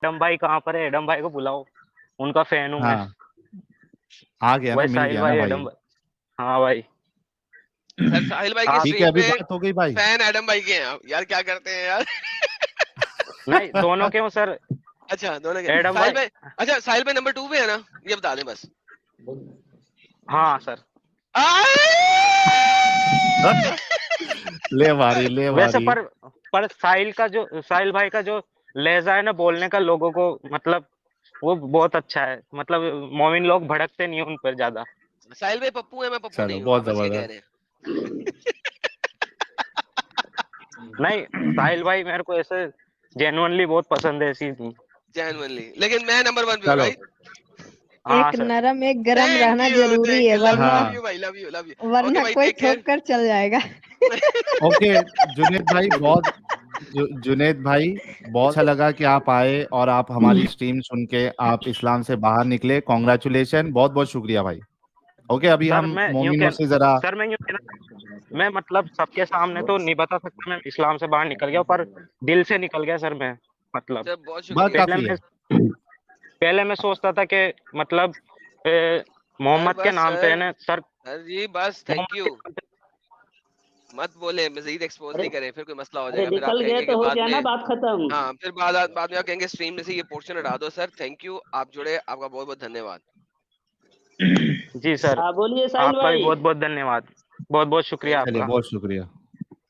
Adam भाई कहाँ पर है? एडम भाई को बुलाओ, उनका फैन हूँ मैं। हाँ आ गया ना, भाई मिल साहिल गया ना भाई, भाई। एडम भाई। हाँ भाई। सर साहिल भाई की आप ठीक है, स्ट्रीम अभी पे बात हो गई भाई। फैन एडम भाई के हैं आप। यार क्या करते हैं यार। नहीं, दोनों के हो सर। अच्छा दोनों के एडम साहिल भाई। भाई। अच्छा साहिल भाई नंबर 2 पे है ना, ये बता दें बस। हाँ सर। ले मारी, ले वैसे मारी। पर साहिल भाई का जो लहजा है ना बोलने का, लोगों को मतलब वो बहुत अच्छा है। मतलब मोमिन लोग भड़कते नहीं है उन पर ज्यादा। साहिल भाई पप्पू है, मैं पप्पू चलो नहीं हूँ, आप बहुत बस ये कह जबरदस्त। रहे हैं। नहीं, साहिल भाई मेरे को ऐसे जेन्युइनली बहुत पसंद है ऐसी। जेन्युइनली, लेकिन मैं नंबर 1 पे हूँ चलो। राइट। हाँ एक सर। नरम एक गरम थैंक रहना यू जरूरी थैंक है, यू, वरना लव हाँ यू भाई, love you love you. Okay वरना भाई कोई टेक ठोक केयर। कर चल जाएगा। ओके जुनेद भाई, बहुत जुनेद भाई, बहुत अच्छा लगा कि आप आए और आप हमारी स्ट्रीम सुन के आप इस्लाम से बाहर निकले। कॉन्ग्रेचुलेशन, बहुत बहुत शुक्रिया भाई। ओके, अभी सर हम मैं यूं मोमिनों कह से जरा। सर मैं यूं कहना, मैं मतलब सबके सामने तो नहीं बता सकता मैं इस्लाम से बाहर निकल गया, पर दिल से निकल गया सर मैं। मतलब सर बहुत बात शुक्रिया। पहले काफी मैं है। पहले मैं सोचता था कि मतलब सर मोहम्मद के बस नाम पे है सर, ना सर। सर जी बस थैंक मोहम्मद यू। के नाम पे। मत बोले, मजीद एक्सपोज अरे नहीं करें, फिर कोई मसला हो अरे जाएगा, फिर आप निकल गए कहेंगे कि तो हो बाद गया ना, में। बात खत्म। हाँ फिर बाद में आप कहेंगे स्ट्रीम में से ये पोर्शन हटा दो। सर थैंक यू, आप जुड़े, आपका बहुत बहुत धन्यवाद। जी सर, हाँ बोलिए साहिल आपका भी भाई। बहुत बहुत धन्यवाद। बहुत बहुत शुक्रिया थैंक यू चलिए, आपका। बहुत शुक्रिया,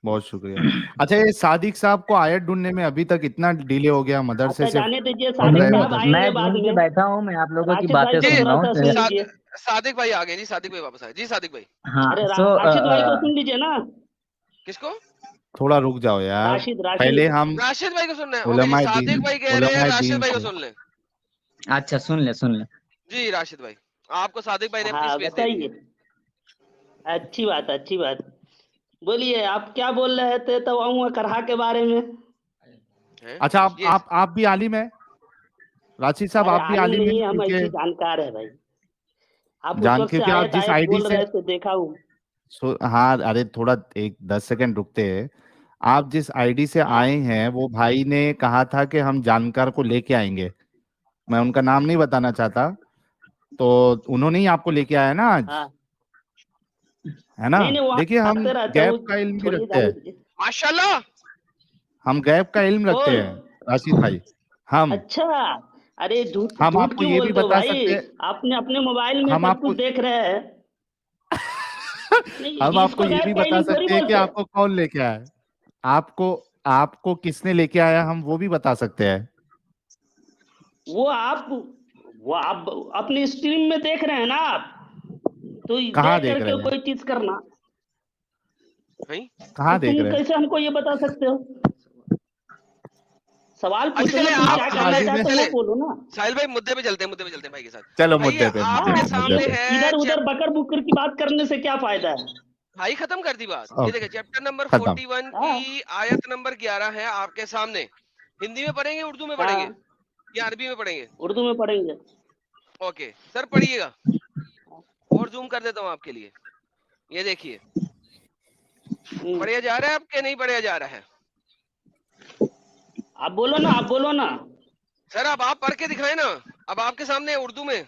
बहुत शुक्रिया। अच्छा, ये सादिक साहब को आयत ढूंढने में अभी तक इतना डिले हो गया, मदरसे अच्छा से जाने दीजिए, पढ़ सादिक रहे नहीं साहब मतलब। आएंगे मैं बाद ढूंढ के में। बैठा हूँ, मैं आप लोगों की राशिद भाई बातें को सुन जी रहा थोड़ा सा सुन हूँ। साद, लीजिए। सादिक भाई आ गए जी, सादिक भाई वापस आए जी, सादिक भाई। हाँ अरे सो राशिद भाई को सुन लीजिए ना। किसको? थोड़ा रुक जाओ यार, राशिद पहले राशिद। हम राशिद भाई को सुनना है। ओके जी, उलमाए सादिक दीन, भाई कह रहे हैं उलमाए राशिद दीन भाई को से। सुन ले। अच्छा सुन ले सुन ले। जी राशिद भाई, आपको सादिक भाई ने अपनी हाँ स्पेस दे दी है। बताइए। अच्छी बात अच्छी बात। बोलिए आप क्या बोल रहे थे तो आऊँगा करहा के बारे में। हैं? अच्छा, ये आप भी आलिम है राशिद साहब, अरे आप भी आलिम आलिम है नहीं, हम क्योंकि ऐसी जानकार है भाई। आप उस वक्त से क्योंकि आप आयत जिस आयत आईडी बोल से रहे थे, देखा हूँ। हाँ, अरे थोड़ा एक 10 सेकंड रुकते हैं। आप जिस आईडी से हाँ आए हैं वो भाई ने कहा था कि हम जानकार को लेके आएंगे। मैं उनका नाम नहीं बताना चाहता, तो उन्होंने ही आपको लेके आया ना आज, हाँ। है ना। नहीं नहीं, वो देखिए, हम आते रहते गैप वो, का इल्म भी छोड़िए रखते जाने हैं, दीजिए। माशाल्लाह। हम गैप का इल्म रखते कौन? हैं राशिद भाई। हम अच्छा। अरे झूठ हम झूठ आपको क्यों ये भी बोलते हो बता भाई? सकते हैं, आपने अपने मोबाइल में हम सब आपको कुछ देख रहे हैं। हम नहीं आपको इसको ये भी गैप का बता इल्म थोड़ी सकते हैं कि बोलते। आपको कौन लेके आया है। आपको आपको किसने लेके आया, हम वो भी बता सकते हैं। वो आप अपनी स्ट्रीम में देख रहे हैं ना आप, तो कहाँ देख देख करके रहे हैं, कोई चीज करना। हैं? कहाँ तो देख तुम रहे हैं। कैसे हमको ये बता सकते हो? सवाल अच्छा पूछो ना, चले, तुम आप क्या आपके कहना बाजू में चाहते हो चले वो बोलो ना। साहिल भाई मुद्दे पे चलते हैं, मुद्दे पे चलते हैं भाई के साथ। चलो भाई मुद्दे पे, आपके मुद्दे सामने पे। है इधर उधर बकर बुकर की बात करने से क्या फायदा है? भाई खत्म कर दी बात। ये ओके, देखिए चैप्टर नंबर खत्म। 41 हाँ की आयत नंबर 11 है आपके सामने। हिंदी में पढ़ेंगे, उर्दू में पढ़ेंगे हाँ, या अरबी में पढ़ेंगे? उर्दू में पढ़ेंगे। ओके सर पढ़िएगा, और जूम कर देता हूँ आपके लिए। ये देखिए, पढ़िया जा रहा है आपके, नहीं पढ़िया जा रहा है? आप बोलो ना, आप बोलो ना। सर अब आप पढ़ के दिखाए ना, अब आपके सामने है उर्दू में।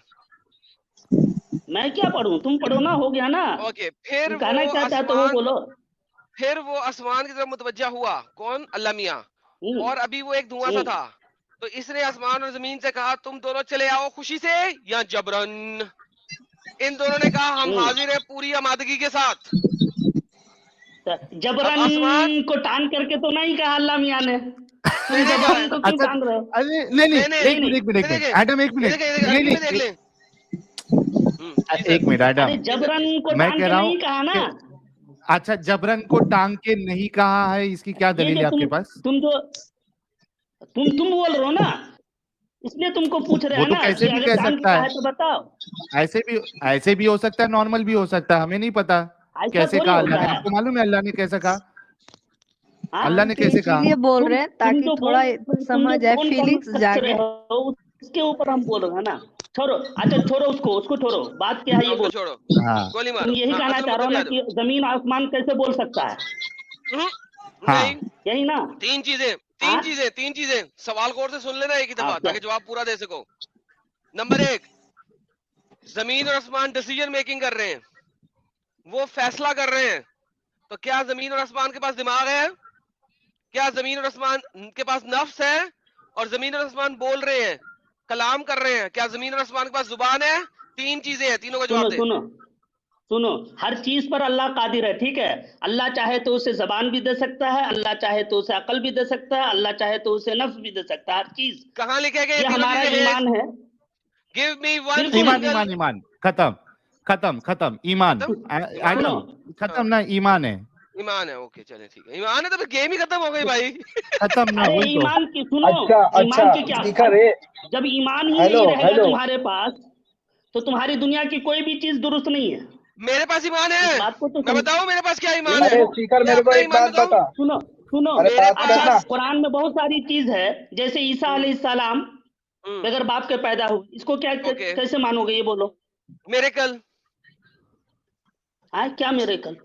मैं क्या पढ़ूं, तुम पढ़ो ना, हो गया ना। ओके, फिर तुम वो कहना क्या चाहते हो वो आसमान, बोलो। फिर वो आसमान की तरफ मुतवज्जा हुआ, कौन? अल्लाह मियाँ। हम्म, और अभी वो एक धुआं सा था, तो इसने आसमान और जमीन से कहा तुम दोनों चले आओ खुशी से या जबरन। इन दोनों ने कहा हम हाजिर है पूरी आमादगी के साथ। अब जबरन आसमान को टांग करके तो नहीं कहा अल्लाह मियाँ ने। तुम नहीं कहा है। जबरन को क्यों अच्छा, टांग रहे हो? अरे नहीं नहीं, नहीं एक नहीं, मिनट एक मिनट नहीं एक मिनट, देखें, एडम एक ये मिनट, देखें, नहीं अरबी में देख नहीं, लें। जी सर, एक मिनट अरे एडम, जी सर जबरन प्लीज। को मैं टांग कह के रहा हूँ नहीं कहा ना। कि अच्छा, जबरन को टांग के नहीं कहा है, इसकी क्या ये दलील जो है आपके पास। तुम बोल रहे हो ना, इसलिए तुमको पूछ रहे वो हैं तो ना कि कैसे भी अगर कह टांग के सकता कहा है, है तो बताओ। ऐसे भी हो सकता है, नॉर्मल भी हो सकता है, हमें नहीं पता ऐसा कैसे थोड़ी कहा अल्लाह होता ने। है। आपको मालूम है अल्लाह ने कैसे कहा, हाँ अल्लाह टांग ने के कैसे कहा। इसीलिए बोल तुम रहे हैं तुम ताकि जो थोड़ा तुम जो समझ आए, फोन फीलिंग्स कर रहे जागे। हो उसके ऊपर हम बोल रहे हैं ना। छोड़ो, अच्छा छोड़ो उसको छोड़ो, बात क्या है हाँ ये उसको बोलो। छोड़ो, हाँ गोली तुम मारो। यही हाँ कहना असल चाह रहे मुद्दे हो पे ना आ जाओ। कि जमीन आसमान कैसे बोल सकता है? हम्म, हाँ नहीं, यही ना। तीन चीजें, तीन चीजें सवाल गौर से सुन लेना एक ही दफा, हाँ, ताकि जवाब पूरा दे सको। नंबर 1, जमीन और आसमान डिसीजन मेकिंग कर रहे हैं, वो फैसला कर रहे हैं। तो क्या जमीन और आसमान के पास दिमाग है? क्या जमीन और आसमान के पास नफ्स है? और जमीन और आसमान बोल रहे हैं, कलाम कर रहे हैं, क्या जमीन और आसमान के पास जुबान है? तीन चीजें हैं, तीनों का सुनो जवाब दे। सुनो सुनो, हर चीज पर अल्लाह कादिर है, ठीक है। अल्लाह चाहे तो उसे जबान भी दे सकता है, अल्लाह चाहे तो उसे अकल भी दे सकता है, अल्लाह चाहे तो उसे नफ्स भी दे सकता है, हर चीज। कहां लिखे गए ये तीनों हमारा चीजें? ईमान है। गिव मी वन बिल्कुल। ईमान सिंगल। ईमान ईमान खत्म खत्म खत्म ईमान खत्म? आदम खत्म ना ईमान है ईमान है, ओके चले ठीक है, ईमान है तो फिर गेम ही खत्म हो गई भाई। खत्म ना अरे वही तो ईमान की सुनो, अच्छा ईमान की क्या, स्पीकर है। जब ईमान ही हेलो नहीं रहेगा हेलो तुम्हारे पास, तो तुम्हारी दुनिया की कोई भी चीज दुरुस्त नहीं है। मेरे पास ईमान इस है, बात को तो मैं बताऊं मेरे पास क्या ईमान है? अरे स्पीकर मैं मेरे को अपना एक ईमान बात बताऊं? बता। सुनो सुनो, अरे मेरे बात करना। अच्छा कुरान में बहुत सारी चीज है, जैसे ईसा अलैहिस्सलाम बगैर बाप के पैदा हुए, इसको क्या ओके। कैसे मानोगे ये बोलो? मेरे कल हाँ, क्या मेरे कल?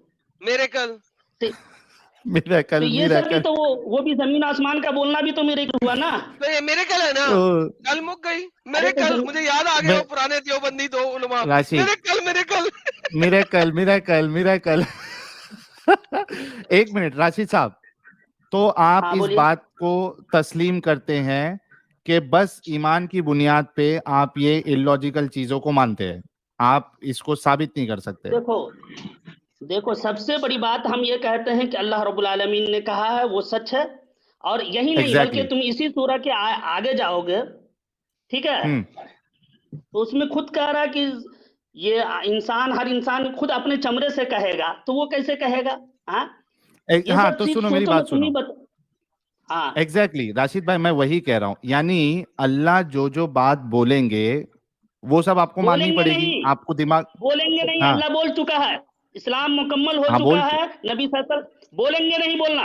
मेरा तो कल ये मेरा सब भी कल तो वो भी जमीन आसमान का बोलना भी तो मेरे हुआ ना। तो ये मेरे कल है ना, ओ, कल मुक गई। मेरे तो कल मुझे याद आ गया, मैं- वो पुराने देवबंदी दो उलमा, राशिद मेरे कल मेरा कल एक मिनट राशिद साहब, तो आप हाँ इस बोलिए। बात को तस्लीम करते हैं कि बस ईमान की बुनियाद पे आप ये इलॉजिकल चीजों को मानते हैं, आप इसको साबित नहीं कर सकते? देखो देखो, सबसे बड़ी बात हम ये कहते हैं कि अल्लाह रब्बुल आलमीन ने कहा है वो सच है, और यही नहीं Exactly. बल्कि तुम इसी सूरह के आगे जाओगे, ठीक है, तो उसमें खुद कह रहा है कि ये हर इंसान खुद अपने चमड़े से कहेगा, तो वो कैसे कहेगा? हाँ, ये हाँ सब तो चीज सुनो मेरी सोचो बात तो तुम ही सुनो। हाँ, एग्जैक्टली राशिद भाई, मैं वही कह रहा हूँ, यानी अल्लाह जो जो बात बोलेंगे वो सब आपको माननी बोलेंगे पड़ेगी, नहीं, आपको दिमाग। बोलेंगे नहीं, हाँ अल्लाह बोल चुका है, इस्लाम मुकम्मल हो हाँ चुका बोल, है, नबी सल्लल्लाहु बोलेंगे नहीं बोलना,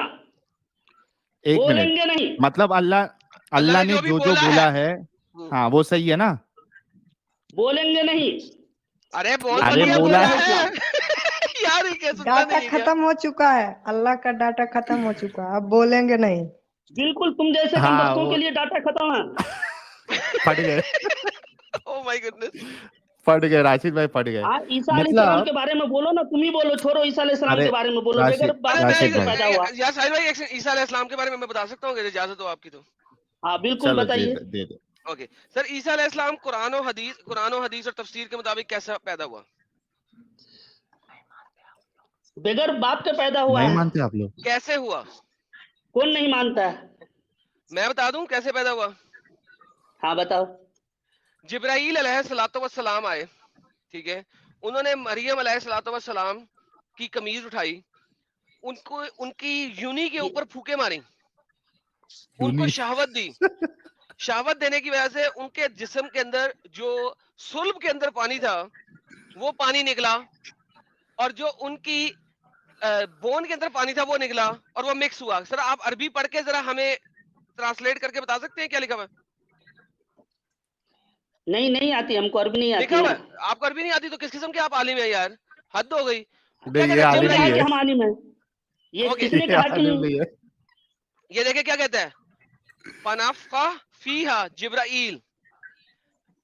एक मिनट, बोलेंगे नहीं, मतलब अल्लाह अल्लाह अल्लाह ने ने जो भी जो जो बोला बोला है हाँ वो सही है ना? बोलेंगे नहीं। अरे बोल अरे दिया, बोला बोला है। है। यार ये क्या सुनता डाटा नहीं है क्या? खत्म हो चुका है, अल्लाह का डाटा खत्म हो चुका है, अब बोलेंगे नहीं। बिल्कुल, तुम जैसे हाँ कमबख्तों वो के लिए डाटा खत्म है। फट गए ओह माय गुडनेस। फट गए राशिद भाई, फट गए। हाँ, ईसा अलैहिस्सलाम मतलब के बारे में बोलो ना, तुम ही बोलो, छोड़ो ईसा अलैहिस्सलाम अरे के बारे में बोलो, बगैर राशिद बाप अरे के राशिद कैसे भाई पैदा हुआ? यार साहिल भाई, ईसा अलैहिस्सलाम के बारे में मैं बता सकता हूँ अगर इजाजत हो आपकी तो? हाँ बिल्कुल, चलो बताइए। दे दे। ओके सर, ईसा अलैहिस्सलाम कुरान और हदीस और तफसीर के मुताबिक कैसा पैदा हुआ? बगैर बाप के पैदा हुआ नहीं है। मानते आप लोग? कैसे हुआ? कौन नहीं मानता है? मैं बता दूं कैसे पैदा हुआ। हाँ बताओ। जिब्राईल अलैहिस्सलाम आए, ठीक है, उन्होंने मरियम अलैहिस्सलाम की कमीज उठाई, उनको उनकी यूनी के ऊपर फूके मारी, उनको यूनी शहावत दी। शहावत देने की वजह से उनके जिस्म के अंदर जो सुल्ब के अंदर पानी था वो पानी निकला, और जो उनकी बोन के अंदर पानी था वो निकला, और वो मिक्स हुआ। सर आप अरबी पढ़ के जरा हमें ट्रांसलेट करके बता सकते हैं क्या लिखा हुआ है? नहीं, नहीं आती हमको, अरबी नहीं आती लिखा हुआ है। है? आपको अरबी नहीं आती तो किस किस्म के आप आलिम है यार, हद हो गई। क्या ये कहते हैं आलिम कौन कहा नहीं कि है, हम आलिम हैं? ये ओके, किसने ये कहा कि आलिम नहीं है। ये देखे क्या कहता है, फनफ़ा फीहा जिब्राईल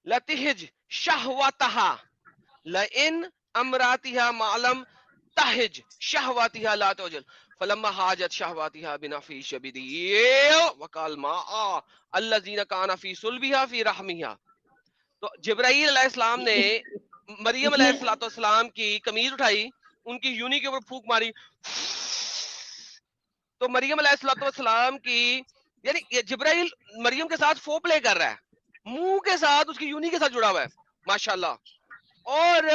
लतिहिज शहवतहा लइन अमरातिहा मालम तहिज शहवतिहा ला तोजल फलम्मा हाजत शहवतिहा बिनफी शबीदी वकाल मा अल्लज़ीना काना फी सुल्बिहा फी रहमिहा। तो जिब्राईल अलैहिस्सलाम ने मरियम अलैहिस्सलाम की कमीज उठाई, उनकी यूनी के ऊपर फूंक मारी, तो मरियम अलैहिस्सलाम की, यानी ये जिब्राईल मरियम के साथ फो प्ले कर रहा है, मुंह के साथ उसकी यूनी के साथ जुड़ा हुआ है माशाल्लाह, और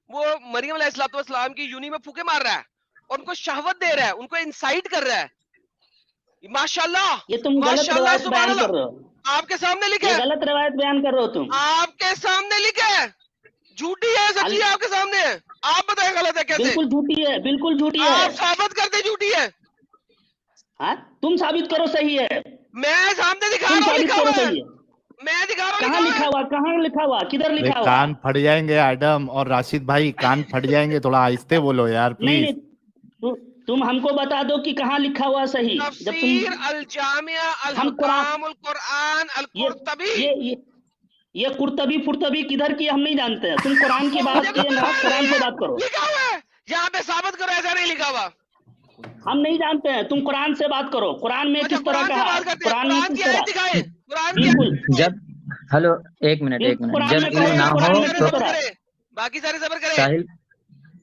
वो मरियम अलैहिस्सलाम की यूनी में फूके मार रहा है और उनको शहवत दे रहा है, उनको इंसाइट कर रहा है। माशाल्लाह, ये तुम गलत माशाल्लाह, रवायत सुभान बयान अल्लाह। कर रहे हो, आपके सामने लिखा ये है, गलत रवायत बयान कर रहे हो तुम। आपके सामने लिखा है, झूठी है सच्ची है आपके सामने है, आप बताएं गलत है कैसे? बिल्कुल झूठी है, बिल्कुल झूठी है। आप साबित करते झूठी है, हाँ, तुम साबित करो सही है, मैं सामने दिखा तुम रहा हूँ, साबित लिखा करो हुआ है, सही है। मैं दिखा रहा हूँ, कहाँ लिखा हुआ? कहाँ लिखा हुआ? किधर लिखा हुआ? कान फट जाएंगे आदम और राशिद भाई, कान फट जाएंगे, थोड़ा आहिस्ते बोलो यार नहीं प्लीज। नहीं, तुम हमको बता दो कि कहाँ लिखा हुआ सही। जब तफसीर तुम अल जामिया अल हम कुरान हकामुल कुरान अल ये कुर्तबी ये कुर्तबी फुर्तबी किधर की हम नहीं जानते हैं। तुम कुरान की वो बात मुझे किए ना, पता कुरान नहीं से है, बात करो। लिखा हुआ है यहाँ पे, साबित करो ऐसा नहीं लिखा हुआ। हम नहीं जानते हैं, तुम कुरान से बात करो। कुरान में अच्छा किस तरह कुरान का से है, बात करते हैं, कुरान में कुरान किस की तरह, आयत दिखाए, कुरान की बिल्कुल। आयत दिखाए। जब हेलो एक मिनट कुरान जब में इल्म कहो ना कि हो कुरान में सारे किस तो सबर तरह। करे, बाकी सारे सबर करे, साहिल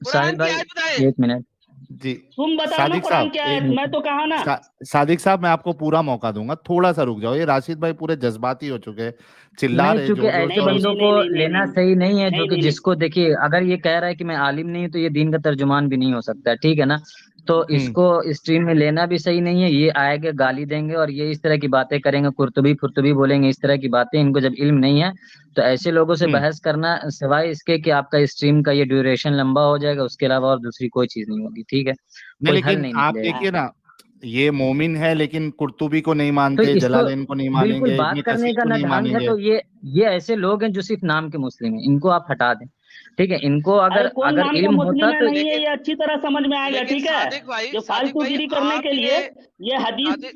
कुरान की भाई आयत बताए। एक मिनट जी तुम बताओ ना सादिक कुरान साहब क्या है, मैं तो कहा ना। सादिक साहब मैं आपको पूरा मौका दूंगा, थोड़ा सा रुक जाओ। ये राशिद भाई पूरे जज्बाती हो चुके हैं, चिल्ला नहीं, रहे चूंकि जोर जोर ऐसे से। और बंदों को लेना सही नहीं है जो कि जिसको देखिए, अगर ये कह रहा है कि मैं आलिम नहीं हूँ तो ये दीन का तर्जुमान भी नहीं हो सकता, ठीक है ना। तो इसको स्ट्रीम में लेना भी सही नहीं है। ये आएंगे गाली देंगे और ये इस तरह की बातें करेंगे, कुर्तुबी फुर्तुबी बोलेंगे, इस तरह की बातें। इनको जब इल्म नहीं है तो ऐसे लोगों से बहस करना, सिवाय इसके कि आपका स्ट्रीम का ये ड्यूरेशन लंबा हो जाएगा, उसके अलावा और दूसरी कोई चीज नहीं होगी, ठीक है। नहीं, कोई हल लेकिन नहीं आप निकलेगा। देखिए ना, ये मोमिन है लेकिन कुर्तुबी को नहीं तो मानते, इसको जलालैन को नहीं बिल्कुल मानेंगे, बात इब्न करने कसीर का को ना नहीं ढंग है। मानेंगे। तो ये ऐसे लोग हैं जो सिर्फ नाम के मुस्लिम हैं, इनको आप हटा दें, ठीक है। इनको अरे अगर कौन अगर नाम का इल्म होता मुस्लिम है तो नहीं है, लेकिन ये अच्छी तरह समझ में आएगा, लेकिन ठीक है। ये सादिक भाई फालतूगिरी करने आप के ही लिए ने, ये हदीस,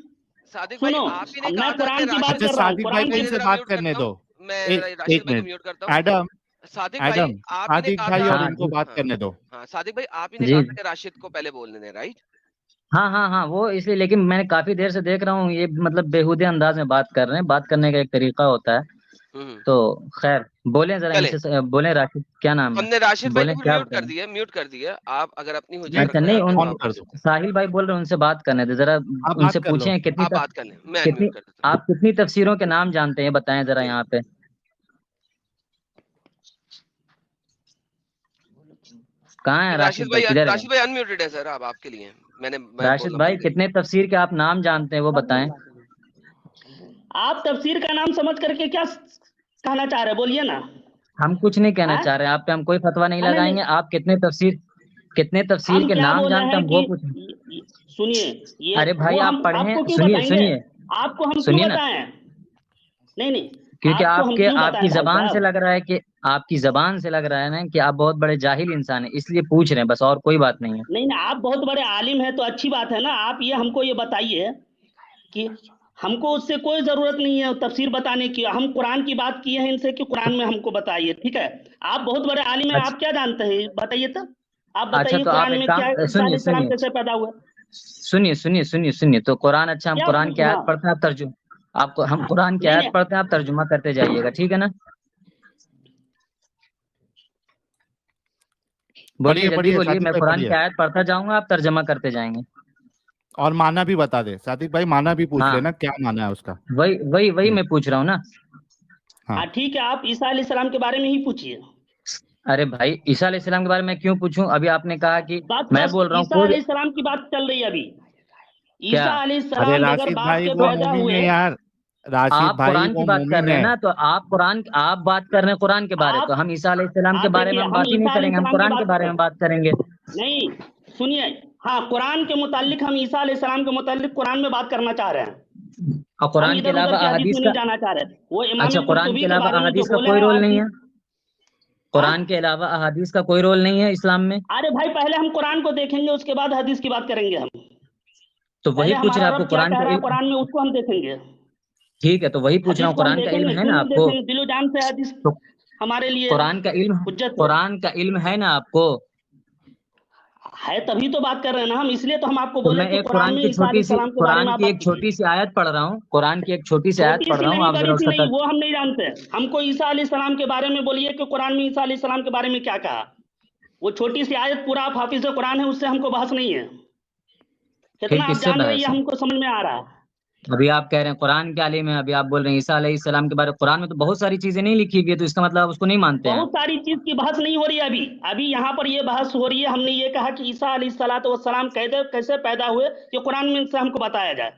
सादिक भाई सुनो, आप ही ने मैं कहा था कि कुरान की बात राशिद, अच्छा कर रहा हूँ, सादिक भाई कुरान को की। मुझे इनसे जरा बात म्यूट करने करता दो। हूँ, मैं राशिद एक भाई को मिनट, म्यूट करता हूँ। एडम सादिक भाई एडम आप ही ने सादिक कहा भाई था, और हाँ इनको बात हाँ करने दो। हाँ सादिक भाई आप ही ने जी, कहा था कि राशिद को पहले बोलने दें, राइट। हाँ हाँ हाँ, वो इसलिए। लेकिन मैंने काफी देर से देख रहा हूँ ये मतलब बेहुदे अंदाज में बात कर रहे हैं। बात करने का एक तरीका होता है। हम्म, तो खैर, बोलें जरा चले, इनसे, बोलें राशिद, क्या नाम है, हमने राशिद भाई को बोलें भी क्या म्यूट बोल कर रहे हैं। दिया, म्यूट कर दिया। आप अगर अपनी हुज्जत मैं अच्छा, रखना नहीं, चाहते हैं तो उन ऑन आप कर मुझसे, दो, साहिल भाई बोल रहे हैं, उनसे बात करने दे जरा। आप बात उनसे कर लो। पूछें आप बात कर लें, मैं कितनी अनम्यूट कर देता आप कितनी तफसीरों के नाम जानते हैं, बताएं जरा यहाँ पे। कहाँ है हूँ। राशिद भाई, किधर गए। राशिद भाई अनम्यूटेड है सर, अब आपके लिए मैं राशिद बोलना भाई बंद कर कितने तफसीर के आप नाम जानते हैं वो बताएं। आप तफसीर का नाम समझ करके क्या कहना चाह रहे हैं, बोलिए ना। हम कुछ नहीं कहना हाँ? चाह रहे हैं, आप पे हम कोई फतवा नहीं नहीं लगाएंगे। नहीं, आप कितने तफसीर हम के क्या नाम बोले जानते हैं हैं कि वो पूछ। सुनिए, ये अरे भाई वो आप हम पढ़े, आपको क्यों सुनिए बताएंगे, सुनिए आपको हम क्यों सुनिए ना, बताएं। नहीं नहीं, क्योंकि आपको हम आपके क्यों बताएं आपकी भाई जबान से साहब। लग रहा है कि आपकी जबान से लग रहा है ना कि आप बहुत बड़े जाहिल इंसान हैं, इसलिए पूछ रहे हैं बस, और कोई बात नहीं है। नहीं ना, आप बहुत बड़े आलिम हैं तो अच्छी बात है ना। आप ये हमको ये बताइए कि हमको उससे कोई जरूरत नहीं है तफसीर बताने की। हम कुरान की बात किए हैं इनसे कि कुरान में हमको बताइए, ठीक है। आप बहुत बड़े आलिम हैं, अच्छा आप क्या जानते हैं बताइए तो। आप अच्छा, बताइए तो आप कुरान एक में काम, क्या ईसा सुनिए अलैहिस्सलाम सुनिए कैसे पैदा हुआ। सुनिए तो कुरान, अच्छा हम क्या, कुरान की आयत हाँ, पढ़ते हैं, आप तर्जुमा, आपको हम कुरान की नहीं आयत नहीं, पढ़ते हैं, आप तर्जुमा करते जाइएगा, ठीक है ना। बोलिए, पढ़िए जल्दी पढ़िए बोलिए, सादिक मैं भाई कुरान की पढ़िए। आयत पढ़ता जाऊंगा, आप तर्जुमा करते जाएंगे। और माना भी बता दे सादिक भाई, माना भी पूछ हाँ, लेना क्या माना है उसका। वही मैं पूछ रहा हूँ ना। हाँ हाँ ठीक है, आप ईसा अलैहिस्सलाम के बारे में ही पूछिए। अरे भाई, ईसा अलैहिस्सलाम के बारे में क्यों पूछूं, अभी आपने कहा कि बस मैं बस बोल रहा हूँ ईसा कोई। अलैहिस्सलाम की बात चल रही है अभी। क्या, ईसा अरे अलैहिस्सलाम बगैर राशिद बाप भाई के वो पैदा मोमिन हुए। है यार, राशिद आप भाई कुरान की वो बात कर मोमिन रहे हैं है। ना, तो आप बात कर रहे हैं कुरान के बारे, आप तो हम ईसा अलैहिस्सलाम के आप बारे में देखिए, हम हम बात ही नहीं ईसा करेंगे, हम अलैहिस्सलाम की कुरान के बात बारे में बात करेंगे। नहीं, सुनिए, हाँ, कुरान के मुतालिक हम ईसा अलैहिस्सलाम के मुतालिक कुरान में बात करना चाह रहे हैं। और हम कुरान के इधर उधर अलावा की हदीस अहादीस में का, नहीं जाना चाह रहे। वो अच्छा, इमाम कुरान कुर्तुबी के के अलावा बारे में जो अहादीस का बोले कोई हैं रोल आप नहीं भी। है। हाँ? कुरान के अलावा अहादीस का कोई रोल नहीं है इस्लाम में। अरे भाई, पहले हम कुरान को देखेंगे, उसके बाद हदीस की बात करेंगे हम। तो वही पहले पूछ रहे हमारा हैं आपको, रब क्या कुरान कह का रहा है इल्म, कुरान में, उसको हम देखेंगे। ठीक है, तो वही पूछ रहा हदीस हूँ, को हम कुरान का इल्म देखेंगे, है क्यों ना नहीं आपको। देखेंगे। दिलो जान से हदीस तो हमारे लिए कुरान का इल्म, हुज्जत है। कुरान का इल्म है ना आपको। है तभी तो बात कर रहे हैं ना हम, इसलिए तो हम आपको तो बोले मैं कि एक कुरान में ईसा अलैहिस्सलाम के बारे में आप बात एक कीजिए। छोटी सी आयत पढ़ रहा हूँ, कुरान की एक छोटी सी आयत छोटी पढ़ सी रहा हूँ, नहीं, आप बड़ी जरा सी उसका नहीं, वो हम नहीं जानते। हमको ईसा अलैहिस्सलाम के बारे में बोलिए कि कुरान में ईसा अलैहिस्सलाम के बारे में क्या कहा। वो छोटी सी आयत, पूरा आप हाफिज कुरान है, उससे हमको बहस नहीं है। फिर कितना आप किससे जान रहे हैं ये बहस है। हमको समझ में आ रहा है। अभी आप कह रहे हैं कुरान के आलिम है, अभी आप बोल रहे हैं ईसा अलैहिस्सलाम के बारे में। कुरान में तो बहुत सारी चीजें नहीं लिखी हुई है, तो इसका मतलब आप उसको नहीं मानते हैं। बहुत सारी चीज की बहस नहीं हो रही है अभी। अभी यहाँ पर ये बहस हो रही है, हमने ये कहा कि ईसा अलैहिस्सलातु वस्सलाम कैसे पैदा हुए, ये कुरान में से हमको बताया जाए।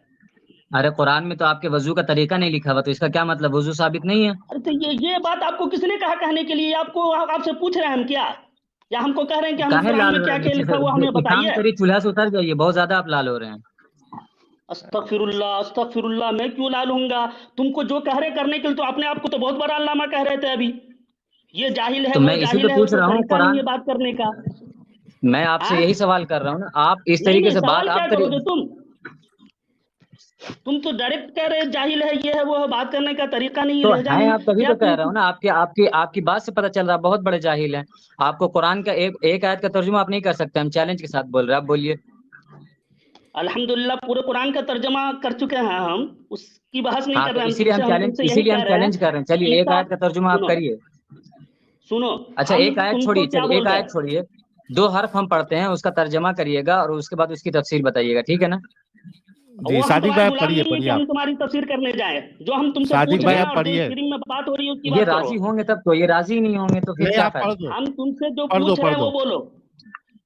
अरे कुरान में तो आपके वजू का तरीका नहीं लिखा हुआ, तो इसका क्या मतलब, वजू साबित नहीं है। अरे तो ये बात आपको किसने कहा कहने के लिए। आपको आपसे पूछ रहे हैं हम क्या, या हमको कह रहे हैं कि हम काहे कुरान लाल में हो क्या रहे क्या लिखा हुआ हमें हैं, एक काम बताइए। करिए, चूल्हा से उतर जाइए, बहुत ज्यादा आप लाल हो रहे हैं। अस्तगफिरुल्लाह अस्तगफिरुल्लाह, मैं क्यों लाल होऊंगा। तुमको जो कह रहे करने के लिए, तो अपने आप को तो बहुत बड़ा अल्लामा कह रहे थे अभी। ये जाहिल है, तो वो मैं इसी जाहिल पे है, पूछ उसको रहा हूँ, तरीका नहीं कुरान, है बात करने का। मैं आपसे यही सवाल कर रहा हूँ ना, आप इस नहीं, तरीके से बात सवाल क्या आप करोगे तुम तो डायरेक्ट कह रहे जाहिल है, ये है वो है, बात करने का तरीका नहीं, तो लहजा है, नहीं। आप तभी क्या तो कह रहा हूँ ना, आपकी आपकी आपकी बात से पता चल रहा है बहुत बड़े जाहिल हैं। आपको कुरान का एक आयत का तर्जुमा आप नहीं कर सकते, हम चैलेंज के साथ बोल रहे हैं, आप बोलिए। अल्हम्दुलिल्लाह पूरे कुरान का तर्जमा कर चुके हैं हम, उसकी बहस नहीं हाँ, कर तो रहे हम इसीलिए हम तुमसे यही कह रहे चैलेंज कर रहे हैं। चलिए एक ईसा, आयत का तर्जुमा आप सुनो करिए। सुनो, अच्छा हम एक आयत तुमको छोड़िए, क्या चलिए बोल एक रहे आयत हैं? छोड़िए, 2 हर्फ हम पढ़ते हैं, उसका तर्जमा करिएगा और उसके बाद उसकी तफसीर बताइएगा, ठीक है ना? जी वो हम सादिक भाई तुम्हारे आप गुलाम पढ़िए, नहीं है कि पढ़िए हम आप। तुम्हारी तफसीर करने जाएं। जो हम तुमसे सादिक पूछ भाई रहे हैं आप और जो पढ़िए। स्क्रीन में बात हो रही है उसकी ये बात करो। राजी होंगे तब तो, ये राजी ही नहीं होंगे तो फिर नहीं क्या आप पढ़ फायदा? दो, हम तुमसे जो पढ़ दो, पूछ रहे पढ़ हैं वो दो। बोलो।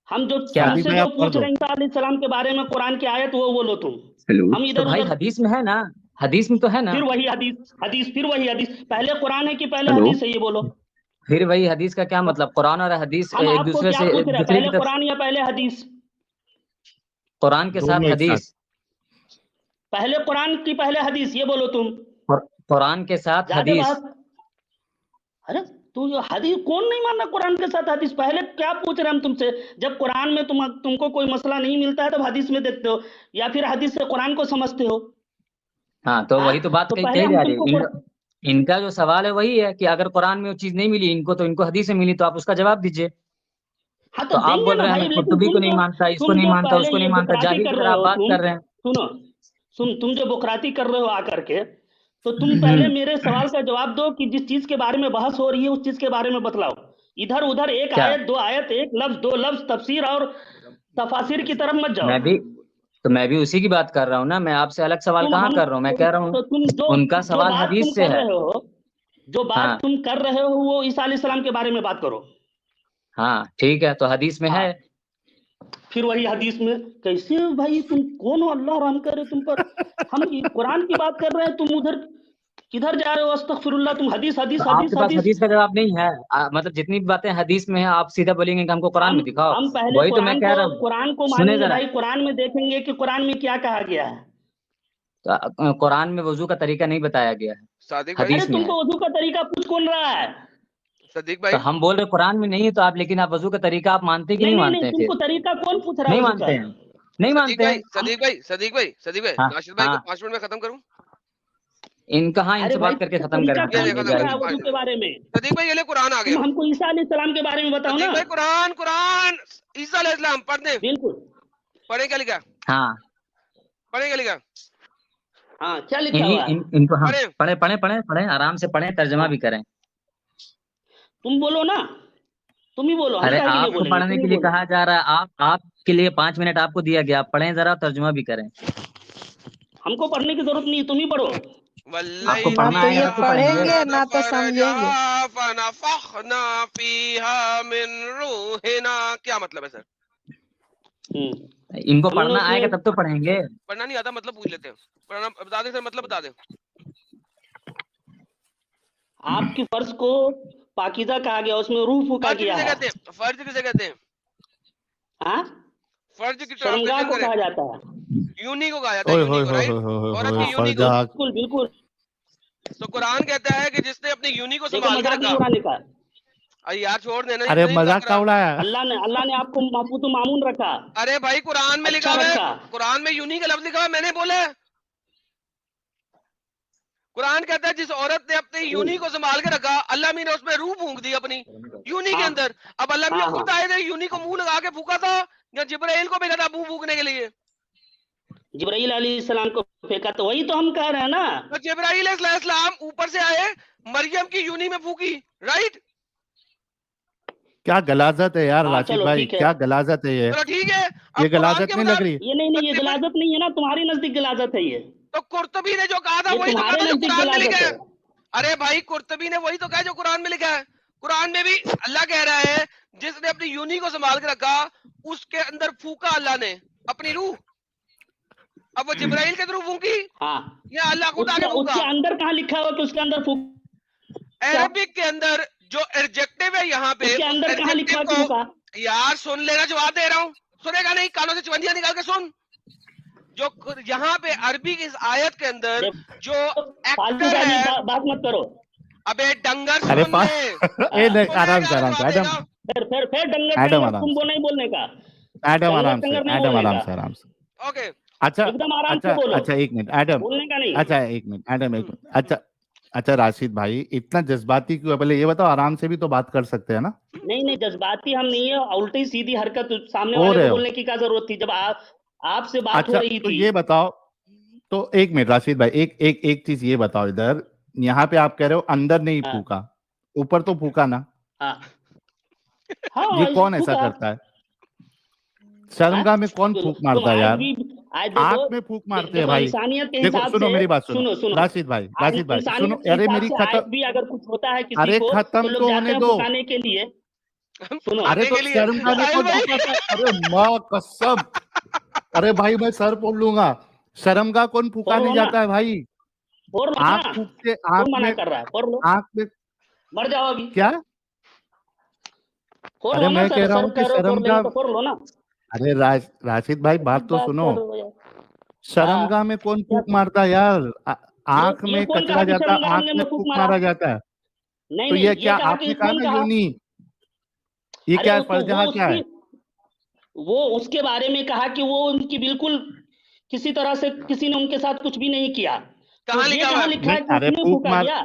हम जो क्या? सादिक तुमसे भाई जो आप पढ़ पूछ दो। रहे हैं ईसा अलैहिस्सलाम के बारे में कुरान की आयत वो बोलो तुम। हम तो इधर भाई उधर हदीस में है ना, हदीस में तो है ना। फिर वही हदीस फिर वही हदीस, पहले कुरान है कि पहले हदीस है ये बोलो। फिर वही हदीस का क्या मतलब? कुरान और हदीस हम एक आपको दूसरे क्या से, पूछ एक रहे हैं, दूसरे की पहले तरफ, कुरान या पहले हदीस? कुरान के साथ दोनों एक साथ। हदीस, पहले कुरान की पहले हदीस, ये बोलो तुम। कुरान के साथ ज्यादा हदीस। बात, अरे तू ये हदीस कौन नहीं मानना? कुरान के साथ हदीस, पहले क्या पूछ रहे हैं हम तुमसे? जब कुरान में तुमको कोई मसला नहीं मिलता है तब हदीस में देखते हो, या फिर हदीस से कुरान को समझते हो। हाँ, तो हाँ, वही तो बात तो कही पहले कही हम जा रही तुमको है। इनका जो सवाल है वही है कि अगर कुरान में वो चीज नहीं मिली इनको, तो इनको हदीस में मिली, तो आप उसका जवाब दीजिए। हाँ तो तो आप देंगे बोल ना रहे हैं भाई, हमें लेकिन कुर्तुबी को नहीं मानता, इसको नहीं मानता, पहले उसको ये नहीं मानता, बुकराती जाहिल कर की रहे तरह आप हो बात कर रहे हैं। सुनो तुम जो बुकराती कर रहे हो आकर के, तो तुम पहले हम्म, मेरे सवाल का जवाब दो कि जिस चीज के बारे में बहस हो रही है उस चीज के बारे में बतलाओ। इधर उधर एक क्या? आयत दो आयत, एक लफ्ज दो लफ्ज, तफसीर और तफासिर की तरफ मत जाओ। मैं भी उसी की बात कर रहा हूँ ना, मैं आपसे अलग सवाल तुम कहाँ हम कर रहा हूँ, मैं कह रहा हूँ तो तुम उनका जो सवाल बात तुम हदीस से कर है। रहे हो, जो बात हाँ तुम कर रहे हो वो ईसा अलैहिस्सलाम के बारे में बात करो। हाँ ठीक है, तो हदीस में हाँ, है। फिर वही हदीस में कैसे भाई? तुम कौन हो? अल्लाह रहम करे तुम पर। हम कुरान की बात कर रहे हैं, तुम उधर किधर जा रहे हो? अस्तगफिरुल्लाह, तुम हदीस तो हदीस आपके हदीस पास हदीस। हदीस का जवाब नहीं है? मतलब जितनी भी बातें हदीस में है आप सीधा बोलेंगे कि हमको कुरान हम में दिखाओ। हम पहले वही तो मैं कह रहा हूँ, कुरान को सुने मानेंगे जरा। भाई, कुरान में देखेंगे कि कुरान में क्या कहा गया है। तो कुरान में वजू का तरीका नहीं बताया गया है, सादिक भाई, अरे हदीस में है। तुमको वजू का तरीका पूछ कौन रहा है? सदीक तो भाई, हम बोल रहे कुरान में नहीं है, तो आप, लेकिन आप वजू का तरीका आप मानते कि नहीं नहीं मानते हैं फिर? तुमको तरीका कौन पूछ रहा है नहीं वजू का? मानते हैं, नहीं सदीक मानते भाई, हैं। सदीक भाई, सदीक भाई, सदीक भाई, हाँ नाशिद भाई को हाँ, 5 मिनट में खत्म करूं? इनका, हाँ, अरे इनसे भाई बात करके तुमको खत्म तरीका करें, ये कौन देखो पूछ ना, रहा है 1 वजू 5 के मिनट। बारे में? सदीक भाई, ये ले कुरान आ गया। तुम हमको ईसा अलैहिस्सलाम के बारे में बताओ सदीक ना। भाई, कुरान कुरान, ईसा अलैहिस्सलाम पढ़ दे। बिल्कुल। पढ़े क्या लिखा? हाँ, पढ़े क्या लिखा? हाँ, क्या लिखा हुआ है? इनको हम पढ़े। पढ़े पढ़े पढ़े पढ़े आराम से पढ़े, तर्जमा हाँ, भी करें। तुम बोलो ना, तुम ही बोलो, हम अरे काहे के लिए आपको बोलेंगे? पढ़ने तुम ही के लिए बोलो। कहा जा रहा है, आपके लिए 5 मिनट आपको दिया गया, आप पढ़ें जरा, तर्जुमा भी करें। हमको पढ़ने की जरूरत नहीं है, तुम ही पढ़ो। आपको ना पढ़ना तो आएगा ये तब तो पढ़ेंगे। पढ़ेंगे ना तो समझेंगे। फनफखना फीहा मिन रूहिना। क्या मतलब है सर? इनको हमने पढ़ना आएगा उसमें तब तो पढ़ेंगे। पढ़ना नहीं आता, मतलब पूछ लेते हैं। पढ़ना बता दे सर, मतलब बता दे। आपकी फर्ज को पाकीज़ा कहा गया, उसमें रूह फूका फर्ज किया किसे है। कहते हैं? फर्ज किसे कहते हैं? हाँ, फर्ज की शर्मगाह ट्रांसलेशन को करें, कहा जाता है। यूनी को कहा जाता है, ओए यूनी होए को, होए राइट? होए होए औरत होए, की यूनी को। फरजा। बिल्कुल बिल्कुल। तो कुरान कहता है कि जिसने अपनी यूनी को देखो संभाल के मजाक नहीं रखा। उड़ाने का। अरे यार छोड़ देना, अरे नहीं मजाक का रहा। उड़ाया। अल्लाह ने आपको महफूज मामून रखा, अरे भाई, कुरान में लिखा अच्छा हुआ है, रखा। कुरान में यूनी का लफ्ज लिखा हुआ है, मैंने बोला है। कुरान कहता है जिस औरत ने अपनी यूनी को संभाल के रखा, अल्लाह ने उसमें रूह फूंक दी अपनी यूनी के हाँ अंदर। अब अल्लाह हाँ खुद हाँ, आए थे, यूनी को मुंह लगा के फूका था, या जिब्राइल को भेजा था मुंह फूकने के लिए? जिब्राइल अलैहिस्सलाम को फेंका, तो वही तो हम कह रहे हैं ना। तो जिब्राइल अलैहिस्सलाम ऊपर से आए, मरियम की यूनी में फूकी, राइट? क्या गलाजत है यार हाँ राशिद चलो भाई, ठीक है। क्या गलाजत है ये? चलो ठीक है। ये अब कुरान गलाजत के नहीं लग रही? मुताबिक ये नहीं ये तो गलाजत नहीं है ना, तुम्हारी नजदीक गलाजत है ये। तो कुर्तुबी ने जो कहा था ये वही तो कहा तुम्हारे था जो नजदीक कुरान में लिखा गलाजत है। है। अरे भाई, कुर्तुबी ने वही तो कहा जो कुरान में लिखा है। कुरान में भी अल्लाह कह रहा है जिसने अपनी यूनी को संभाल के रखा, उसके अंदर फूका अल्लाह ने अपनी रूह। अब वो जिब्राइल के थ्रू फूकी हाँ, या अल्लाह खुद आके फूका? उसके अंदर कहाँ लिखा हुआ कि उसके अंदर फूक? अरबिक के अंदर जो एडजेक्टिव है यहाँ पे, उसके उस अंदर कहाँ लिखा एडजेक्टिव हुआ कि फूका? को यार सुन लेना, जवाब दे रहा हूँ। सुनेगा नहीं, कानों से चिवंदिया निकाल के सुन। जो यहाँ पे अरबी की इस आयत के अंदर जो फालतू एक्टर का है, बात मत करो। अबे डंगर अरे सुन ले। ए नहीं, आराम से सुनेगा तो आराम से जवाब एकदम देगा। फिर डंगर एडम टंगर आराम तुम से, वो नहीं बोलने का, एडम डंगर आराम से, टंगर नहीं एडम बोलने आराम का, से, आराम से। ओके अच्छा एकदम आराम अच्छा से बोलो, अच्छा, एक मिनट एडम, बोलने का नहीं। अच्छा एक मिनट एडम, एक मिनट, अच्छा अच्छा राशिद भाई इतना जज्बाती क्यों है, पहले ये बताओ, आराम से भी तो बात कर सकते हैं ना। नहीं नहीं, जज्बाती हम नहीं है, उल्टी सीधी हरकत सामने हो वाले को रहे हो, बोलने की क्या जरूरत थी जब आपसे बात हो अच्छा रही तो थी। ये बताओ, तो एक मिनट राशिद भाई, एक एक एक चीज ये बताओ, इधर यहाँ पे आप कह रहे हो अंदर नहीं हाँ फूका, ऊपर तो फूका ना, हाँ हाँ, ये कौन ऐसा फूका। करता है? हाँ शर्मगाह में कौन फूक तुम मारता है आज यार? भी, आज देखो, आंख में फूक मारते हैं देखो भाई। इंसानियत के देखो हिसाब सुनो से, मेरी बात सुनो, सुनो सुनो, राशिद भाई, आज राशिद भाई सुनो, इंसानियत के अरे हिसाब मेरी से खत्म, आज भी अगर कुछ होता है किसी अरे को तो खत्म लोग तो जाते होने हैं दो, फुकाने के लिए। सुनो, अरे खाने तो के लिए शर्मगाह में साहिल कौन भाई। फूकाता है? अरे माँ कसम, अरे भाई मैं सर फोड़ लूंगा, शर्मगाह कौन फोड़ फूकाने लो ना, जाता है भाई? फोड़ लो आंख ना, फूक के, कौन मना कर रहा है, फोड़ लो, आंख में मर जाओ अभी, क्या? फोड़ अरे लो ना मैं कह सर, रहा सर हूँ कि कह रहे हो फोड़ लेंगे शर्मगाह, तो फोड़ लो ना। अरे राशिद भाई बात अजीब तो बात सुनो, कर रहे हो यार। हाँ शर्मगाह में कौन क्या, फूक मारता है यार? आंख ये में कौन कहा कचरा कि जाता, शर्मगाह आंख ने में फूक फूक मारा? मारा जाता है, नहीं तो नहीं, ये ये क्या कहा आपने कि कहा कौन ना कहा? यूनी, ये अरे क्या है, तो फर्जहा क्या है? वो उसके बारे में कहा कि वो उनकी बिल्कुल किसी तरह से किसी ने उनके साथ कुछ भी नहीं किया। तो कहाँ ये लिखा हुआ कहाँ है? लिखा नहीं है कि अरे उसने फूक फूका मार, क्या?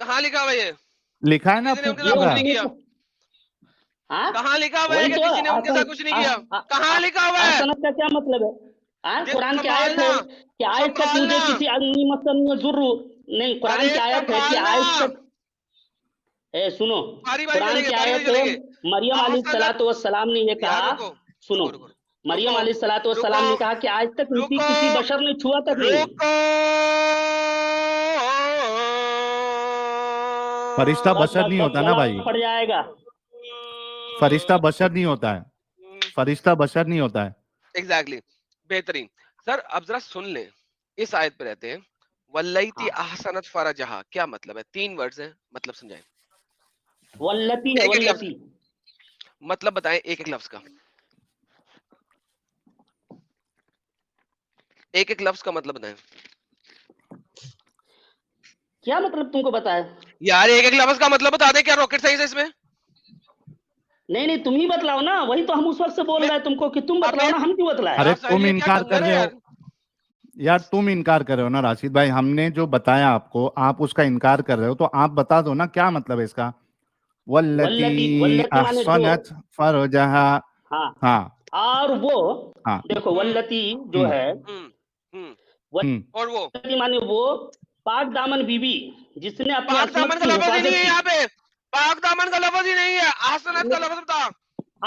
कहाँ लिखा हुआ है ये? लिखा है ना किसी ने फूक उनके साथ ये कुछ मारा। नहीं उसने, किया। हाँ कहाँ लिखा हुआ है वही कि तो किसी ने उनके साथ कुछ नहीं किया? कहाँ लिखा हुआ है? आसनत का क्या मतलब है? हाँ, कुरान की आयत संभालना, है कि आज तक मुझे संभालना। किसी अग्नि मसन जुर्र, नहीं, कुरान अरे की आयत है कि संभालना। आज तक, सुनो, बारी बारी कुरान चलेंगे, की बारी बारी आयत है, चलेंगे। मरियम आसनत, अलैहिस्सलातु वस्सलाम ने ये यार कहा, रुको, सुनो, रुको रुको, मरियम रुको, अलैहिस्सलातु रुको, वस्सलाम ने कहा कि आज तक रुको, किसी बशर ने छुआ तक नहीं। रुको। फरिश्ता बस बशर बस नहीं बस, होता ना गला भाई, फट जाएगा। फरिश्ता बशर नहीं होता है, फरिश्ता बशर नहीं होता है। एग्जैक्टली, बेहतरीन। सर अब जरा सुन ले, इस आयत पे रहते हैं। वल्लैती हाँ, अहसनत फरजहा, क्या मतलब है? 3 वर्ड्स है, मतलब समझाएं। वल्लती है, एक एक लफ्ज, वल्लती। मतलब बताएं एक एक लफ्ज का, एक एक लफ्ज का मतलब बताएं क्या मतलब तुमको बताया? यार। एक एक लफ्ज का मतलब बता दे, क्या रॉकेट साइंस है इसमें? नहीं नहीं, तुम ही बतलाओ ना, वही तो हम उस वक्त से बोल मैं रहे हैं तुमको कि तुम अब बतलाओ मैं ना, हम क्यों बतलाए? अरे यार साहिल तुम ये क्या इनकार कर ढंगर है रहे हो यार? यार, तुम इनकार कर रहे हो ना राशिद भाई, हमने जो बताया आपको, आप उसका इनकार कर रहे हो, तो आप बता दो ना क्या मतलब है इसका। वल्लती वल्लती, वल्लती माने जो, अहसनत फरजहा। हाँ, हाँ और वो, हाँ। देखो हम्म वल्लती जो हम्म है, हम्म हम्म हम्म और वो वल्लती माने वो पाक दामन बीबी जिसने अपनी पाक असमत दामन का की लफ्ज ही नहीं हिफाजत है की। यहाँ पे, पाक दामन का लफ्ज ही नहीं है, आसनत का लफ्ज बता।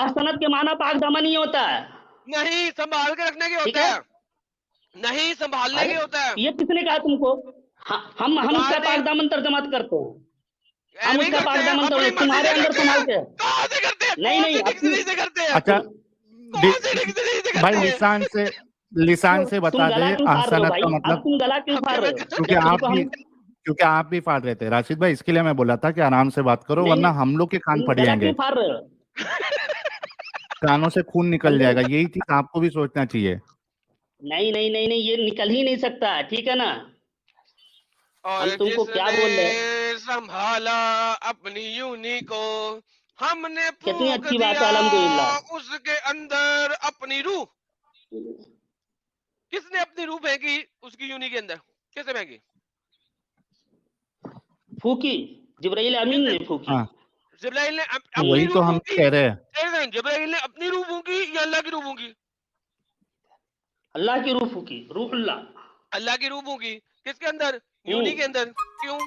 आसनत के माना पाक दामन ही होता है, नहीं, संभाल के रखने के ठीक होता है? है, नहीं संभालने अरे के होता है। ये किसने कहा तुमको? हम उसका बुखार ने पाक दामन तर्जमा करते हैं, हम एम ही उसका करते पाक हैं, दामन अपनी मर्जी तुम्हारे से अंदर करते संभाल हैं। के। कहाँ से करते हैं? नहीं कौन नहीं, सी अपनी, डिक्शनरी से करते हैं? अच्छा, कौन सी डिक्शनरी से भाई करते हैं? लिसान से तुम बता दे गला क्यों फाड़ रहे हो अहसनत का भाई? अब मतलब, तुम गला क्यों अब फाड़ क्या रहे मैं हो क्योंकि जब आप तुमको भी, हम, क्योंकि आप भी फाड़ रहे थे राशिद भाई, इसके लिए मैं बोला था कि आराम से बात करो, नहीं वरना नहीं, हम लोग के कान तुम फट गला क्यों जाएंगे, फाड़ रहे हो? कानों से खून निकल समझे? जाएगा, यही चीज आपको भी सोचना चाहिए। नहीं नहीं नहीं नहीं, ये निकल ही नहीं सकता, ठीक है ना? हम और तुमको क्या जिसने बोल रहे हैं? संभाला अपनी यूनी को, हमने कितनी फूक अच्छी बात दिया है, अल्हम्दुलिल्लाह। उसके अंदर अपनी रूह। किसने अपनी रूह फेंकी उसकी यूनी के अंदर? किसने फेंकी? फूकी, जिब्राइल अमीन किसने? ने फूकी। हाँ, जिब्राइल ने तो अपनी वही तो रूह हम फूकी? कह रहे हैं। एक सेकंड, जिब्राइल ने अपनी रूह फूकी या अल्लाह की रूह फूकी? अल्लाह की रूह फूकी, रूहुल्लाह। अल्लाह की रूह फूकी। किसके अंदर? यूनी के हम्म, अंदर। क्यों?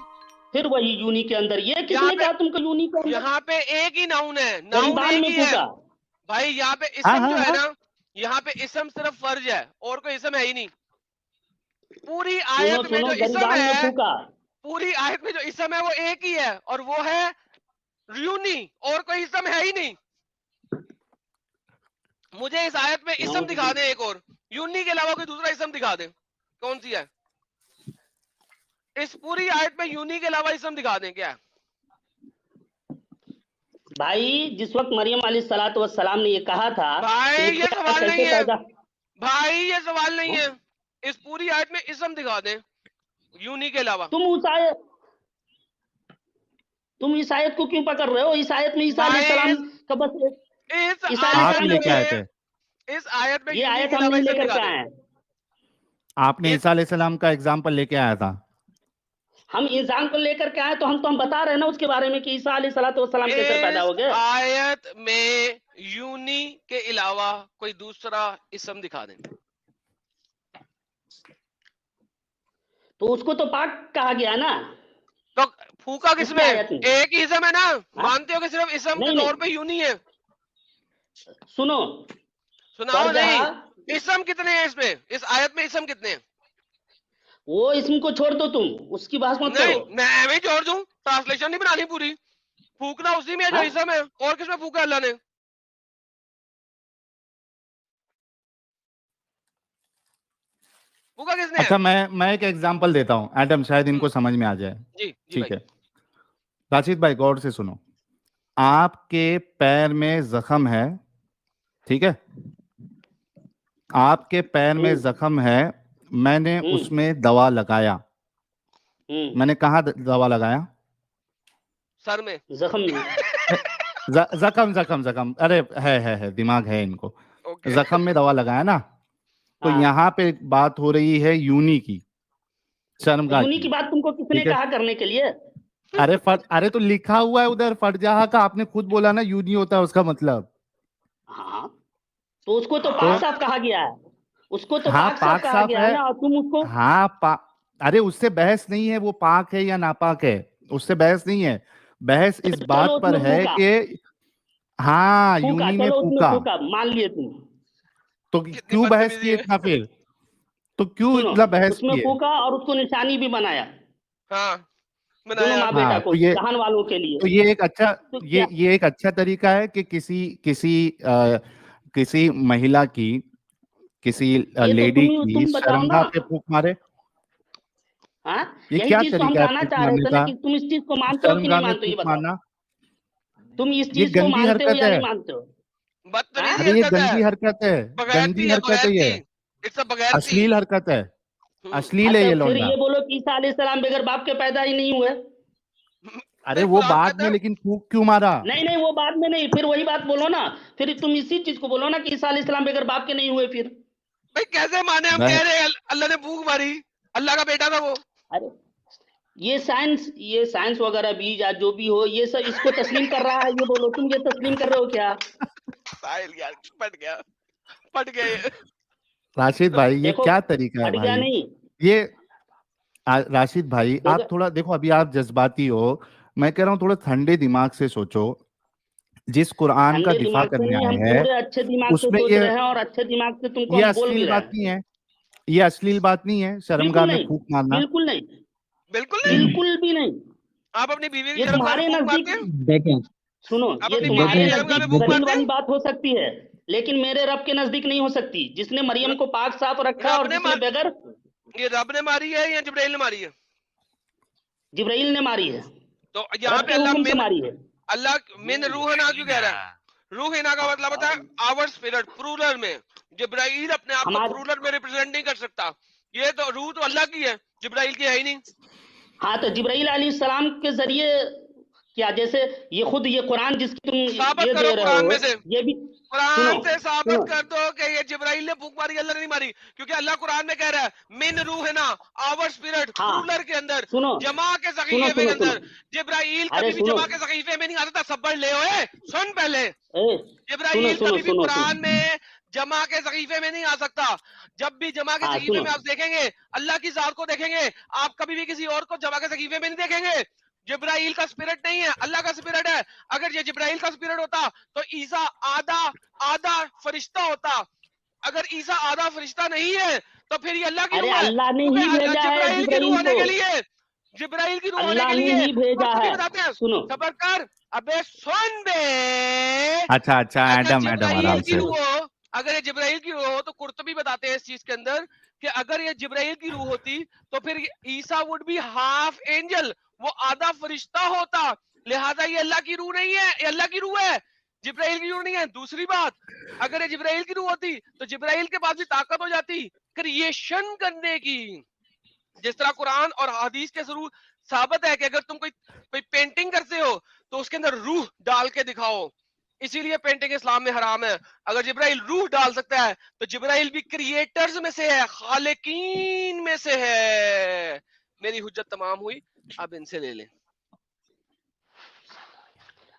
फिर वही यूनी के अंदर, ये यहाँ किसने पे, कहा तुमको यूनी के अंदर? यहाँ पे एक ही नाउन है, नाउन गरीबान एक में ही है फूका। भाई। यहाँ पे हाँ इसम हाँ जो है हाँ, ना, यहाँ पे इसम सिर्फ फर्ज है, और कोई इसम है ही नहीं। पूरी सुनो आयत में सुनो, जो इसम गरीबान में है, फूका। पूरी आयत में जो इसम है वो एक ही है, और वो है यूनी, और कोई इसम है ही नहीं। मुझे इस आयत में इसम दिखा दे एक और, यूनी के अलावा कोई दूसरा इसम दिखा दे, कौन सी है? इस पूरी आयत में यूनी के अलावा इसम दिखा दें क्या? भाई जिस वक्त मरियम अलैहिस्सलातु वस्सलाम ने ये कहा था भाई कि ये मुझसे सवाल नहीं कैसे है, पैदा, भाई ये सवाल नहीं है। इस पूरी आयत में इसम दिखा दें यूनी के अलावा। तुम इस आयत को क्यों पकड़ रहे हो? इस आयत में ईसा भाई अलैहिस्सलाम का बस इस ईसा आप ही आयत लेके आए में, थे। इस आयत में ये यूनी आयत के हम अलावा नहीं इसम लेकर दिखा के दे। आए हैं। आपने ईसा अलैहिस्सलाम का एग्जाम्पल लेके आया था। हम इंसान को लेकर के आए तो हम बता रहे हैं ना उसके बारे में कि ईसा अलैहिस्सलाम कैसे पैदा हो इस गए। आयत में यूनी के अलावा कोई दूसरा इसम दिखा दें। तो उसको तो पाक कहा गया ना। तो फूका किसमें? आयत में एक ही इसम है ना, हाँ? मानते हो कि सिर्फ इसम के नहीं तौर नहीं, पे यूनी है? सुनो, सुनाओ फरजहा, नहीं, इसम कितने हैं इसमें, इस आयत में इसम कितने हैं? वो इसम को छोड़ दो, तुम उसकी बात मत नहीं, करो। मैं भी जोड़ दूं, ट्रांसलेशन नहीं बनानी पूरी, फूकना उसी में है जो हाँ? इसम है, और किसमें फूका अल्लाह ने? फूका किसने अच्छा, है? मैं एक एग्जांपल देता हूँ एडम, शायद इनको समझ में आ जाए। जी ठीक भाई। है, राशिद भाई गौर से सुनो। आपके पैर में जख्म है, ठीक है, आपके पैर में जख्म है, मैंने उसमें दवा लगाया। मैंने कहा दवा लगाया? सर में, जख्म में। जख्म जख्म जख्म, अरे है दिमाग है इनको। ओके। जख्म में दवा लगाया ना। तो हाँ। यहाँ पे बात हो रही है यूनी की, शर्मगाह यूनी की। की बात तुमको किसने ठीक है। कहा करने के लिए? अरे तो लिखा हुआ है उधर फरजाहा का, आपने खुद बोला ना यूनी होता है उसका मतलब। हाँ, तो उसको तो पाक साफ कहा गया है, उसको तो हाँ, पाक साफ पाक कहा साफ गया है। है ना, और तुम उसको हाँ अरे उससे बहस नहीं है, वो पाक है या नापाक है, उससे बहस नहीं है। बहस इस बात चलो पर उसमें है फूका, कि हाँ फूका, यूनी ने चलो उसमें फूका। फूका, मान लिए तुम। तो कितनी क्यों बहस बदतमीजी की है। इतना फिर? तो क्यों सुनो, इतना बहस उसमें की है? फूका और उसको निशानी भी बनाया, हाँ दोनों बनाया। माँ बेटा हाँ को, जहान वालों के लिए। तो ये एक अच्छा, तो क्या ये एक अच्छा तरीका है कि किसी महिला की, किसी ये तो लेडी की तुम बताओ ना। शर्मगाह पे फूक मारे? हाँ, ये यही क्या चीज तो हम तरीका है जानना फूक चाह रहे मारने थे ना का? कि तुम इस चीज को मानते हो कि शर्मगाह नहीं में मानते हो, ये फूक बताओ। मारना तुम इस ये चीज को गंदी मानते हो हरकत या है। नहीं मानते हो? हाँ? बदतमीजी अरे ये हरकत है, गंदी हरकत है, बगैरती गंदी है, हरकत है ये, बगैरती, इट्स अ बगैरती। अश्लील हरकत है, अश्लील है अच्छा, ये फिर लौंडा। ये बोलो कि ईसा अलैहिस्सलाम बगैर बाप के पैदा ही नहीं हुए। अरे नहीं, वो कुरान बाद कहता में, है। लेकिन फूक क्यों मारा? नहीं नहीं, वो बाद में नहीं, फिर वही बात बोलो ना, फिर तुम इसी चीज को बोलो ना कि ईसा अलैहिस्सलाम बगैर बाप के नहीं हुए फिर। भाई कैसे माने, हम वह कह रहे हैं अल्लाह ने फूक मारी, अल्लाह का बेटा था वो। अरे ये साइंस वगैरह भी या जो भी हो, ये सब इसको तस्लीम कर रहा है, ये बोलो तुम ये तस्लीम कर रहे हो क्या? साहिल यार पट गए। राशिद भाई ये देखो, क्या तरीका है हट गया भाई? नहीं। ये राशिद भाई आप बगैर थोड़ा देखो, अभी आप जज्बाती हो, मैं कह रहा हूँ थोड़ा ठंडे दिमाग से सोचो। जिस कुरान का ठंडे दिफा दिमाग से करने नहीं, हम आए हैं पूरे अच्छे दिमाग से उसमें सोच रहे हैं, और अच्छे दिमाग से तुमको ये हम बोल भी अश्लील रहे बात हैं। नहीं है, ये अश्लील बात नहीं है शर्मगाह बिल्कुल में नहीं, फूक मारना। बिल्कुल नहीं, बिल्कुल नहीं। बिल्कुल भी नहीं। आप अपनी बीवी की ये शर्मगाह में तुम्हारे फूक नजदीक, मारते हैं? देखें सुनो, आप ये अपनी बीवी तुम्हारे की देखें शर्मगाह में नजदीक फूक देखें जलील मारते वाली हैं? बात हो सकती है, लेकिन मेरे रब के नजदीक नहीं हो सकती, जिसने मरियम को पाक साफ रखा और रब ने जिसने बगैर, ये रब ने मारी है या जिब्राइल ने मारी है? जिब्राइल ने मारी है, तो यहाँ रब पे के हुक्म से मारी है। अल्लाह मिन रूहना क्यों कह रहा है? रूहना का मतलब होता है आवर स्पिरिट, प्लूरल में। जिब्राइल अपने आप को हमारे, प्लूरल में रिप्रेजेंट नहीं कर सकता। ये तो रूह तो अल्लाह की है, जिब्राइल की है ही नहीं। हाँ, तो जिब्राइल अलैहिस्सलाम के जरिए क्या, जैसे ये खुद ये कुरान जिसकी तुम साबित ये करो दे रहे कुरान हो, में से, ये भी सुनो, कुरान से साबित सुनो, कर दो कि ये जिब्राइल ने फूक मारी, अल्लाह ने नहीं मारी। क्योंकि अल्लाह कुरान में कह रहा है मिन रूहना, आवर स्पिरिट, हाँ, प्लूरल के अंदर, सुनो, जमा के सुनो, सकीफे के सुनो, अंदर। सुनो, जिब्राइल अरे कभी भी सुनो, जमा के सकीफे में नहीं आ सकता। सब पढ़ ले ओए, सुन पहले। सुनो, जिब्राइल सुनो, कभी भी सुनो, कुरान सुनो, में जमा के सकीफे में नहीं आ सकता। जब भी जमा के हाँ, सकीफे सुनो, में आप देखेंगे अल्लाह की जात को देखेंगे, आप कभी भी किसी और को जमा के सकीफे में नहीं देखेंगे। जिब्राइल का स्पिरिट नहीं है, अल्लाह का स्पिरिट है। अगर ये जिब्राइल का स्पिरिट होता तो ईसा आधा फरिश्ता होता। अगर ईसा आधा फरिश्ता नहीं है तो फिर ये अल्लाह की अरे रूह है। अल्लाह ने ही क्योंकि भेजा है जिब्राइल की रूह जिब्राइल होने को, के लिए, जिब्राइल की रूह होने अल्लाह के ने लिए ही भेजा और है। बताते हैं, सुनो, सबर कर, अबे सुन बे। अच्छा अगर एडम जिब्राइल आराम की से। रूह हो, अगर ये जिब्राइल की रूह हो, तो कुर्तुबी बताते हैं इस चीज के अंदर कि अगर ये जिब्राइल की रूह होती तो फिर ईसा वुड बी हाफ एंजल, वो आधा फरिश्ता होता। लिहाजा ये अल्लाह की रूह नहीं है, ये अल्लाह की रूह है, जिब्राइल की रूह नहीं है। दूसरी बात, अगर ये जिब्राइल की रूह होती तो जिब्राइल के पास भी ताकत हो जाती क्रिएशन करने की। जिस तरह कुरान और हदीस के जरूर साबित है कि अगर तुम कोई पेंटिंग करते हो तो उसके अंदर रूह डाल के दिखाओ। इसीलिए पेंटिंग इस्लाम में हराम है। अगर जिब्राइल रूह डाल सकता है तो जिब्राइल भी क्रिएटर्स में से है, खालिकीन में से है। मेरी हुज्जत तमाम हुई, अब इनसे ले लें।